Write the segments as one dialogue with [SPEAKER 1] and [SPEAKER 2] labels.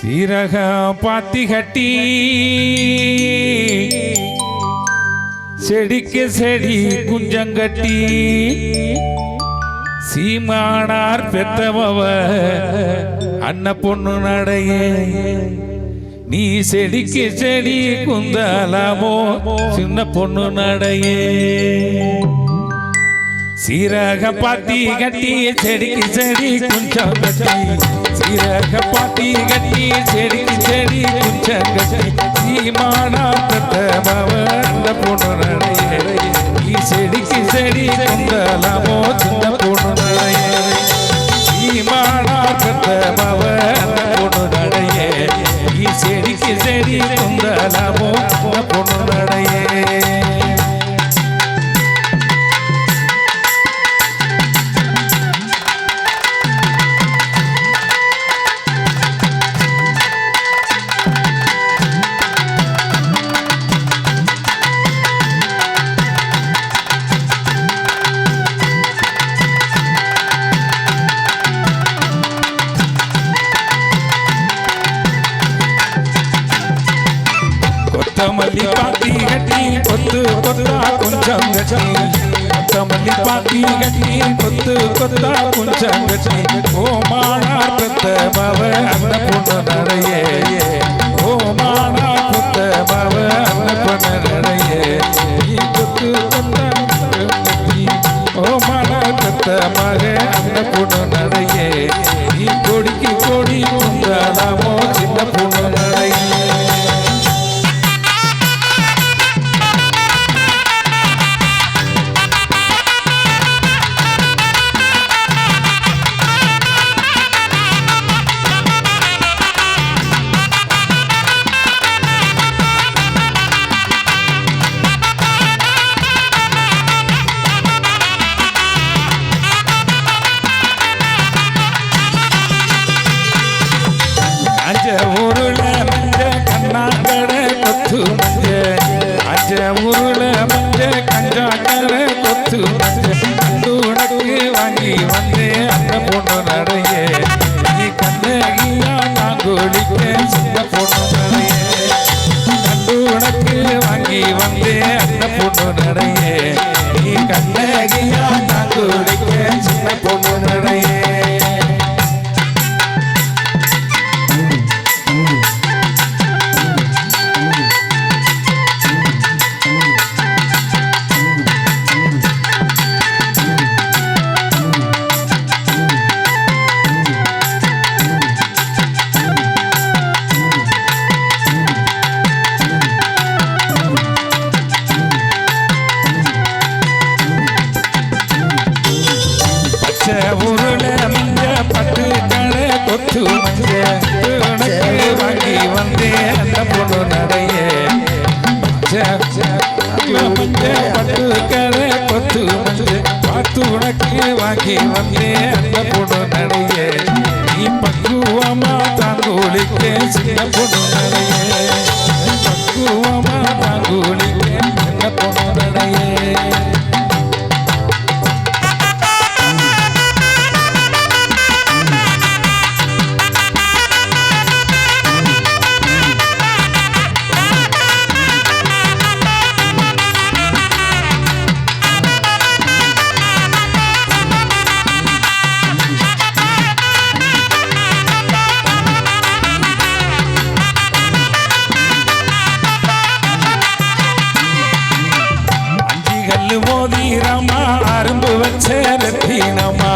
[SPEAKER 1] சீரக பாத்தி கட்டி செடிக்கு செடி குஞ்சங்கட்டி சீமானார் பெத்தவவ அன்ன பொண்ணு நடையே நீ செடிக்கு செடி குந்தலாமோ சின்ன பொண்ணு நடையே சீரக பாத்தி கட்டி செடிக்கு செடி குஞ்சம் கட்டி சீரக பாத்தி கட்டி செடிக்கு செடி குஞ்சம் கட்டி சீமானார் பெத்தவவ அன்ன பொண்ணு நடையே நீ செடிக்கு செடி குந்தலாமோ சின்ன பொண்ணு நடையே சீமானார் பெத்தவவ அன்ன பொண்ணு நடையே நீ செடிக்கு செடி குந்தலாமோ சின்ன பொண்ணு நடையே கொத்தமல்லி பாத்தி கட்டி கொத்து கொத்தா கொஞ்சம் கட்டி கொத்தமல்லி பாத்தி கட்டி கொத்து கொத்தா கொஞ்சம் கட்டி ஓமானார் பெத்தவவ அன்ன பொண்ணு நடையே ஓமானார் பெத்தவவ அன்ன பொண்ணு நடையே நீ கொத்து கொத்தா கட்டி ஓமானார் பெத்தவக அன்ன பொண்ணு நடையே நீ கொடிக்கு கொடி குந்தலாமோ சின்ன பொண்ணு நடையே உருள மஞ்ச கண்ணாங்கட கொத்து மஞ்ச அஞ்ச உருள மஞ்ச கஞ்சாங்கட கொத்து மஞ்ச உனக்கு வாங்கி வந்தே அந்த பொண்ணு நடையே நீ கண்ணகியா நாங்கோலிக்க சின்ன பொண்ணு நடையே கண்டு உனக்கு வாங்கி வந்தே அந்த பொண்ணு நடையே நீ கண்ணகியா நாங்கோலிக்க சின்ன பொண்ணு நடையே உருள மஞ்ச பட்டு கடை கொத்து மஞ்ச உனக்கு வாங்கி வந்தே அந்த பொண்ணு நடையே மஞ்ச பட்டு கடை கொத்து மஞ்ச பார்த்து உனக்கு வாங்கி வந்தே அந்த பொண்ணு நடையே நீ பக்குவமா தாங்கோலிக்க சின்ன பொண்ணு நடையே பக்குவமா தாங்கோலிக்க சின்ன பொண்ணு நடையே ஓதிரமா அரும்பு வச்ச ரத்தினமா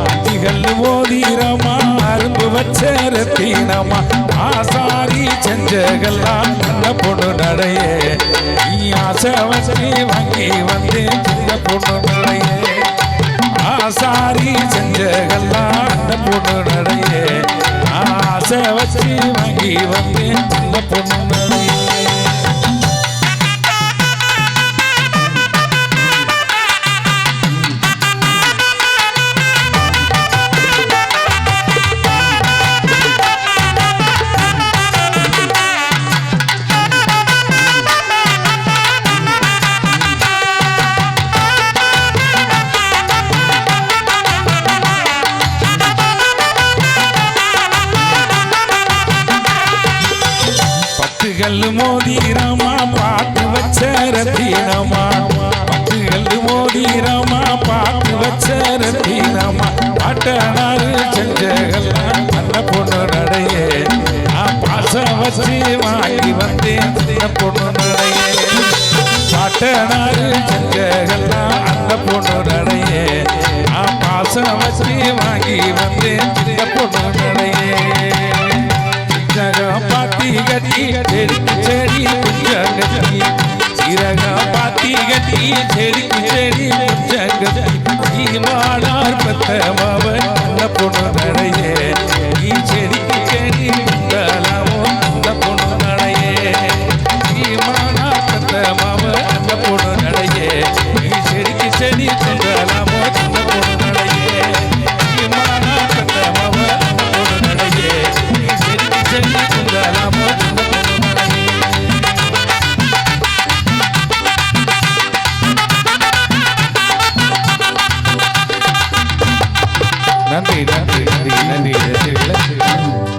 [SPEAKER 1] அஞ்சிகள் ஓதிரமா அரும்பு வச்ச ரத்தினமா ஆசாரி செஞ்சகெல்லாம் அந்த பொண்ணு நடையே நீ ஆசை வச்சு வாங்கி வந்தே சின்ன பொண்ணு நடையே ஆசாரி செஞ்சகெல்லாம் அந்த பொண்ணு நடையே ஆசை வச்சு வாங்கி வந்தே சின்ன பொண்ணு நடையே கல்லு மோதி ராமா பார்த்து வச்ச ரத்தினமா பத்து கல்லு மோதி ராமா பார்த்து வச்ச ரத்தினமா பாட்டனாரு செஞ்சகெல்லாம் அந்த பொண்ணு நடையே நான் பாசம் வச்சு வாங்கி வந்தேன் அந்த பொண்ணு நடையே பாட்டனாரு செஞ்சகெல்லாம் அந்த பொண்ணு நடையே நான் பாசம் வச்சு வாங்கி வந்தேன் இந்த பொண்ணு நடையே பாத்தி கட்டி செடிக்கு செடி குஞ்சங்கட்டி சீரகம் பாத்தி கட்டி செடிக்கு செடி குஞ்சங்கட்டி மாடார் பத்தமாவ அந்த பொண்ணு நடையே நீ செடிக்கு செடி குந்தலாமோ அந்த பொண்ணு நடையே நீ மாடார் பத்தமாவ அந்த பொண்ணு நடையே நீ செடிக்கு செடி குந்தலாமோ அந்த பொண்ணு நடையே நீ மாடார் பத்தமாவ அந்த பொண்ணு நடையே நீ செடிக்கு செடி குந்தலாமோ அந்த பொண்ணு நடையே நன்றி நன்றி நன்றி நன்றி